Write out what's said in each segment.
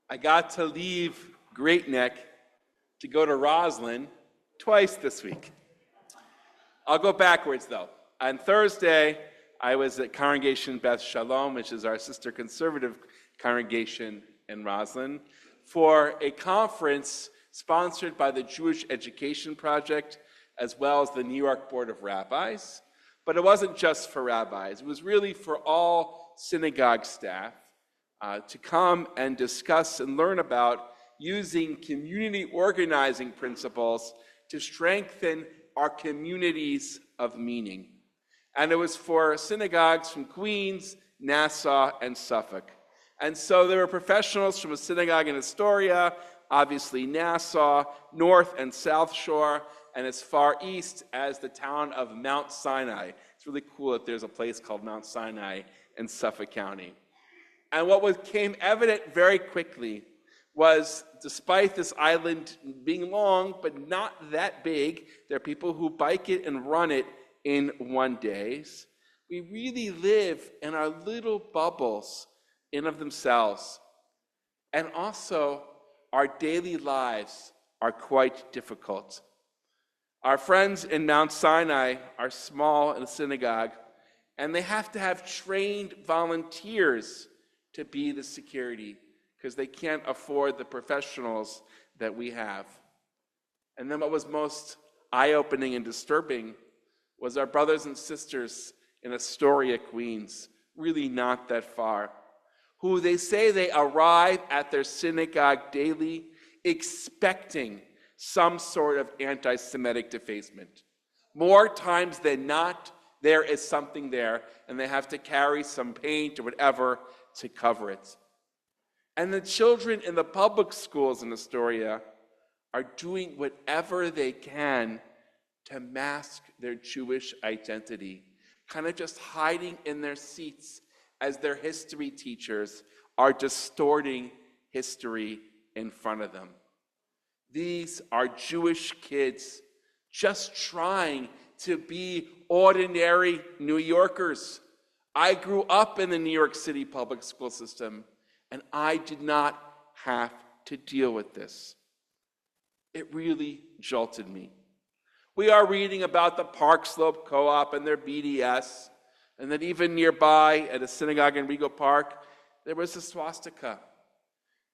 I got to leave Great Neck to go to Roslyn twice this week. I'll go backwards though. On Thursday, I was at Congregation Beth Shalom, which is our sister conservative congregation in Roslyn, for a conference sponsored by the Jewish Education Project as well as the New York Board of Rabbis. But it wasn't just for rabbis. It was really for all synagogue staff to come and discuss and learn about using community organizing principles to strengthen our communities of meaning. And it was for synagogues from Queens, Nassau, and Suffolk. And so there were professionals from a synagogue in Astoria, obviously Nassau, North and South Shore, and as far east as the town of Mount Sinai. It's really cool that there's a place called Mount Sinai in Suffolk County. And what became evident very quickly was, despite this island being long, but not that big, there are people who bike it and run it in one day. We really live in our little bubbles in of themselves. And also, our daily lives are quite difficult. Our friends in Mount Sinai are small in a synagogue, and they have to have trained volunteers to be the security because they can't afford the professionals that we have. And then what was most eye-opening and disturbing was our brothers and sisters in Astoria, Queens, really not that far, who they say they arrive at their synagogue daily expecting some sort of anti-Semitic defacement. More times than not, there is something there, and they have to carry some paint or whatever to cover it. And the children in the public schools in Astoria are doing whatever they can to mask their Jewish identity, kind of just hiding in their seats as their history teachers are distorting history in front of them. These are Jewish kids just trying to be ordinary New Yorkers. I grew up in the New York City public school system, and I did not have to deal with this. It really jolted me. We are reading about the Park Slope Co-op and their BDS, and that even nearby at a synagogue in Rego Park, there was a swastika.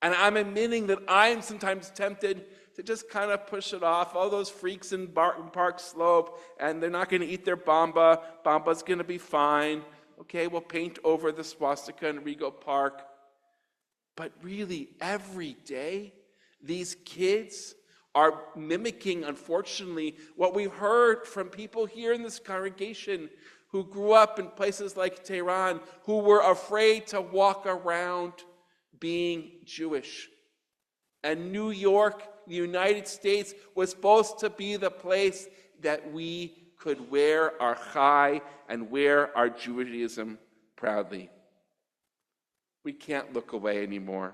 And I'm admitting that I'm sometimes tempted to just kind of push it off. All those freaks in Park Slope, and they're not going to eat their bamba. Bamba's going to be fine. Okay, we'll paint over the swastika in Rego Park. But really, every day, these kids are mimicking, unfortunately, what we heard from people here in this congregation who grew up in places like Tehran, who were afraid to walk around being Jewish. And New York, the United States, was supposed to be the place that we could wear our chai and wear our Judaism proudly. We can't look away anymore.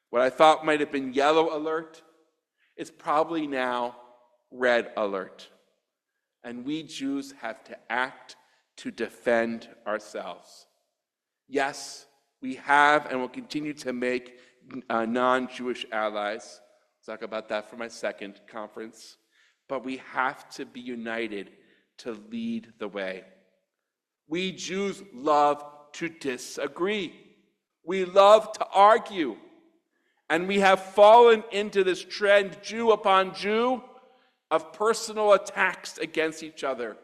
What I thought might have been yellow alert is probably now red alert. And we Jews have to act to defend ourselves. Yes, we have and will continue to make non-Jewish allies. I'll talk about that for my second conference. But we have to be united to lead the way. We Jews love to disagree. We love to argue. And we have fallen into this trend, Jew upon Jew, of personal attacks against each other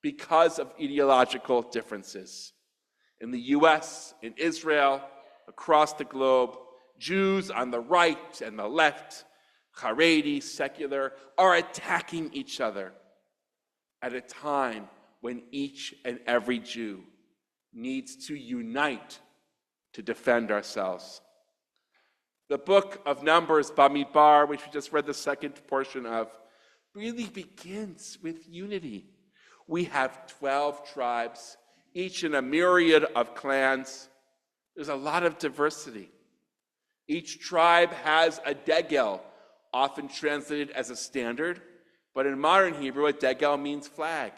because of ideological differences. In the US, in Israel, across the globe, Jews on the right and the left, Haredi, secular, are attacking each other at a time when each and every Jew needs to unite to defend ourselves. The book of Numbers, Bamidbar, which we just read the second portion of, really begins with unity. We have 12 tribes, each in a myriad of clans. There's a lot of diversity. Each tribe has a degel, often translated as a standard, but in modern Hebrew, a degel means flag.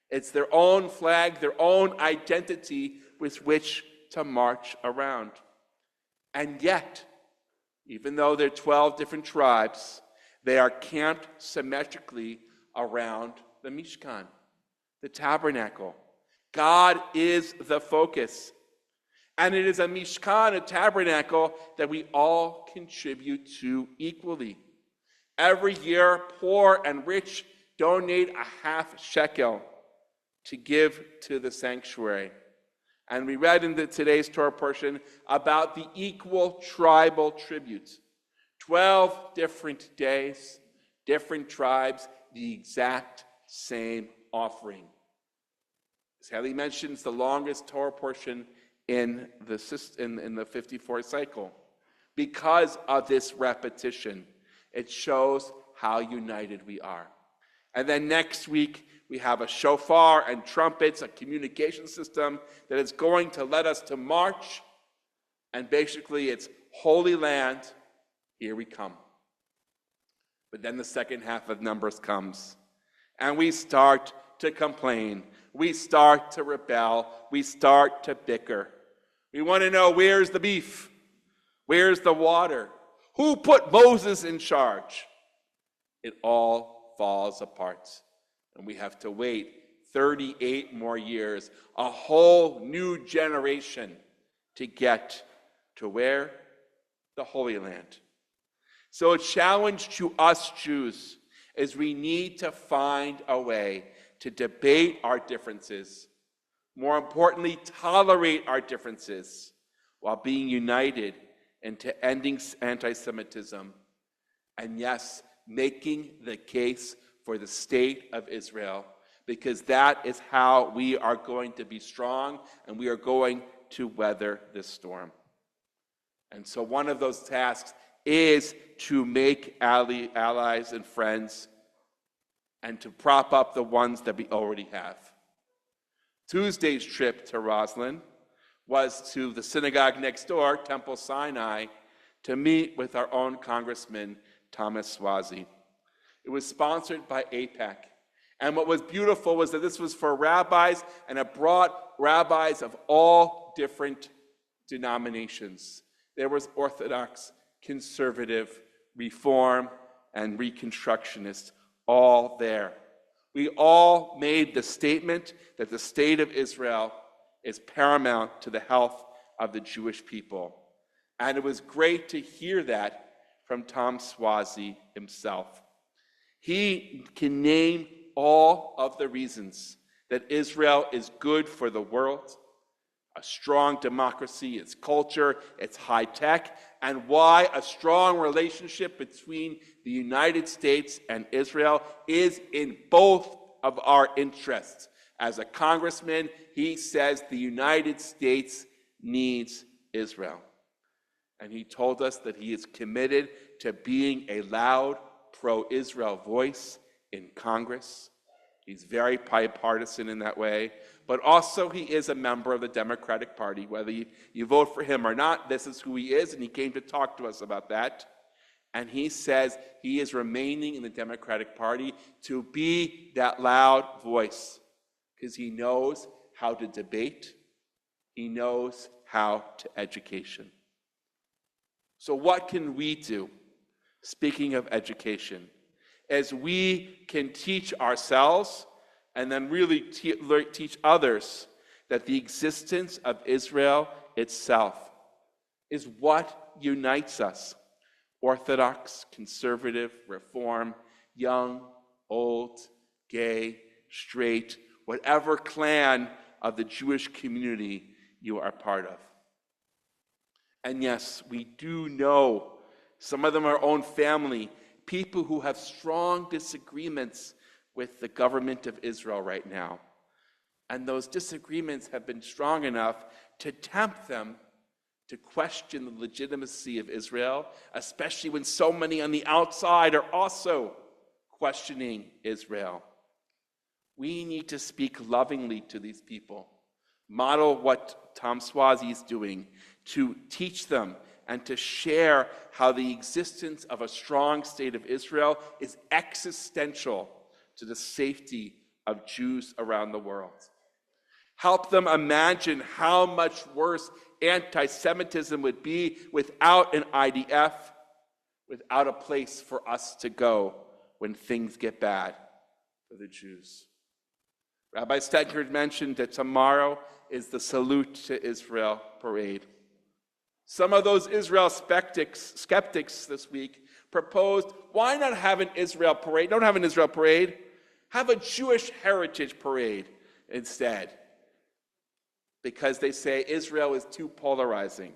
It's their own flag, their own identity with which to march around. And yet, Even though they're 12 different tribes, they are camped symmetrically around the Mishkan, the tabernacle. God is the focus. And it is a Mishkan, a tabernacle, that we all contribute to equally. Every year, poor and rich donate a half shekel to give to the sanctuary. And we read in today's Torah portion about the equal tribal tribute. 12 different days, different tribes, the exact same offering. As Haley mentions, the longest Torah portion in the 54th cycle. Because of this repetition, it shows how united we are. And then next week, we have a shofar and trumpets, a communication system that is going to let us to march. And basically, it's Holy Land, here we come. But then the second half of Numbers comes, and we start to complain. We start to rebel. We start to bicker. We want to know, where's the beef? Where's the water? Who put Moses in charge? It all falls apart. And we have to wait 38 more years, a whole new generation, to get to where? The Holy Land. So a challenge to us Jews is we need to find a way to debate our differences, more importantly, tolerate our differences, while being united into ending anti-Semitism, and yes, making the case for the state of Israel, because that is how we are going to be strong and we are going to weather this storm. And so one of those tasks is to make allies and friends and to prop up the ones that we already have. Tuesday's trip to Roslyn was to the synagogue next door, Temple Sinai, to meet with our own Congressman, Thomas Swazi. It was sponsored by AIPAC. And what was beautiful was that this was for rabbis, and it brought rabbis of all different denominations. There was Orthodox, conservative, Reform, and Reconstructionists all there. We all made the statement that the state of Israel is paramount to the health of the Jewish people. And it was great to hear that from Tom Swazi himself. He can name all of the reasons that Israel is good for the world, a strong democracy, its culture, its high tech, and why a strong relationship between the United States and Israel is in both of our interests. As a congressman, he says the United States needs Israel. And he told us that he is committed to being a loud pro-Israel voice in Congress. He's very bipartisan in that way, but also he is a member of the Democratic Party. Whether you vote for him or not, this is who he is, and he came to talk to us about that. And he says he is remaining in the Democratic Party to be that loud voice, because he knows how to debate, he knows how to education. So what can we do? Speaking of education, as we can teach ourselves and then really teach others that the existence of Israel itself is what unites us. Orthodox, conservative, Reform, young, old, gay, straight, whatever clan of the Jewish community you are part of. And yes, we do know, some of them are our own family, people who have strong disagreements with the government of Israel right now. And those disagreements have been strong enough to tempt them to question the legitimacy of Israel, especially when so many on the outside are also questioning Israel. We need to speak lovingly to these people, model what Tom Swazi is doing, to teach them and to share how the existence of a strong state of Israel is existential to the safety of Jews around the world. Help them imagine how much worse anti-Semitism would be without an IDF, without a place for us to go when things get bad for the Jews. Rabbi Stecker mentioned that tomorrow is the Salute to Israel parade. Some of those Israel skeptics this week proposed, why not have an Israel parade? Don't have an Israel parade. Have a Jewish heritage parade instead. Because they say Israel is too polarizing.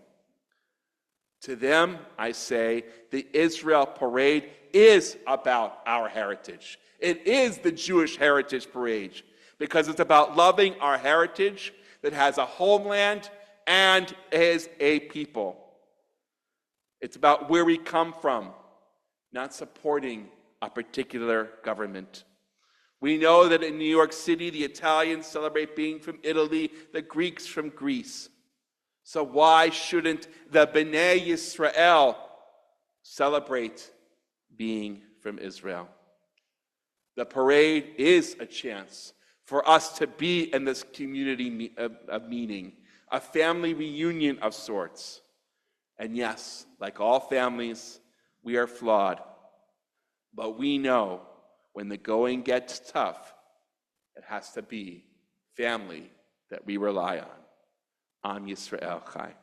To them, I say, the Israel parade is about our heritage. It is the Jewish heritage parade because it's about loving our heritage that has a homeland and is a people. It's about where we come from, not supporting a particular government. We know that in New York City, the Italians celebrate being from Italy, the Greeks from Greece. So why shouldn't the B'nai Yisrael celebrate being from Israel? The parade is a chance for us to be in this community of meaning, a family reunion of sorts. And yes, like all families, we are flawed. But we know when the going gets tough, it has to be family that we rely on. Am Yisrael Chai.